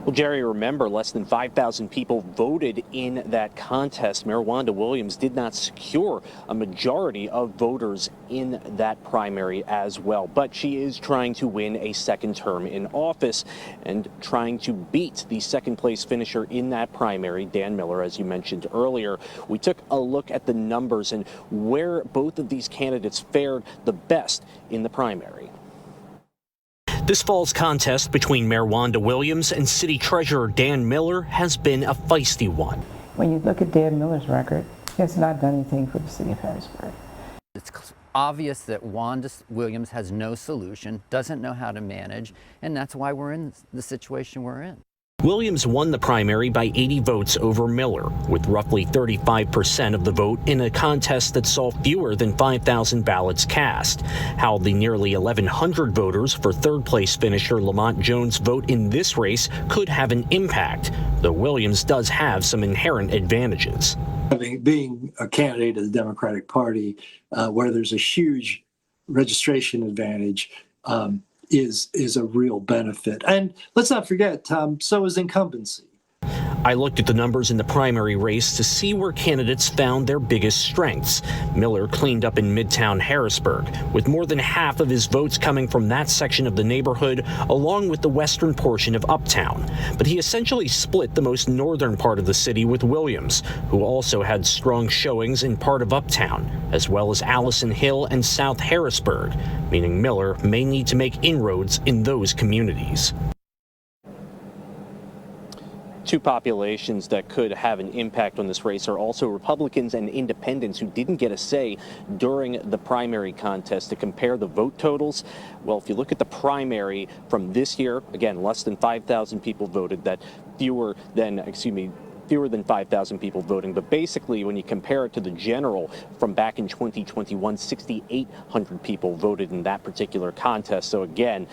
Well, Jerry, remember, less than 5,000 people voted in that contest. Mayor Wanda Williams did not secure a majority of voters in that primary as well. But she is trying to win a second term in office and trying to beat the second place finisher in that primary, Dan Miller, as you mentioned earlier. We took a look at the numbers and where both of these candidates fared the best in the primary. This fall's contest between Mayor Wanda Williams and City Treasurer Dan Miller has been a feisty one. When you look at Dan Miller's record, he has not done anything for the city of Harrisburg. It's obvious that Wanda Williams has no solution, doesn't know how to manage, and that's why we're in the situation we're in. Williams won the primary by 80 votes over Miller, with roughly 35% of the vote in a contest that saw fewer than 5,000 ballots cast. How the nearly 1,100 voters for third-place finisher Lamont Jones vote in this race could have an impact, though Williams does have some inherent advantages. Being a candidate of the Democratic Party, where there's a huge registration advantage, is a real benefit. And let's not forget, so is incumbency. I looked at the numbers in the primary race to see where candidates found their biggest strengths. Miller cleaned up in Midtown Harrisburg, with more than half of his votes coming from that section of the neighborhood, along with the western portion of Uptown. But he essentially split the most northern part of the city with Williams, who also had strong showings in part of Uptown, as well as Allison Hill and South Harrisburg, meaning Miller may need to make inroads in those communities. Two populations that could have an impact on this race are also Republicans and independents who didn't get a say during the primary contest. To compare the vote totals, well, if you look at the primary from this year, again, less than 5,000 people voted, that fewer than 5,000 people voting. But basically, when you compare it to the general from back in 2021, 6,800 people voted in that particular contest. So again,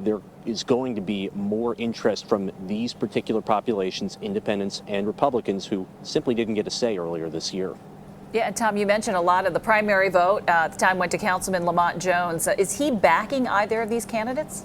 there is going to be more interest from these particular populations, independents and Republicans, who simply didn't get a say earlier this year. Yeah, and Tom, you mentioned a lot of the primary vote at the time went to Councilman Lamont Jones. Is he backing either of these candidates?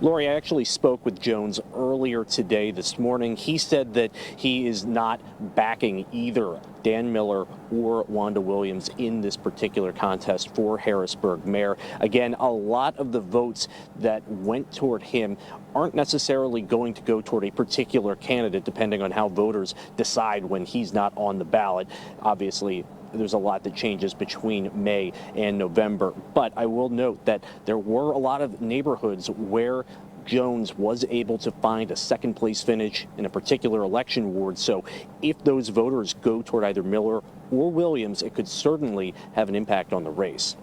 Lori, I actually spoke with Jones earlier this morning. He said that he is not backing either Dan Miller or Wanda Williams in this particular contest for Harrisburg mayor. Again, a lot of the votes that went toward him aren't necessarily going to go toward a particular candidate, depending on how voters decide when he's not on the ballot. Obviously, there's a lot that changes between May and November. But I will note that there were a lot of neighborhoods where Jones was able to find a second place finish in a particular election ward. So if those voters go toward either Miller or Williams, it could certainly have an impact on the race.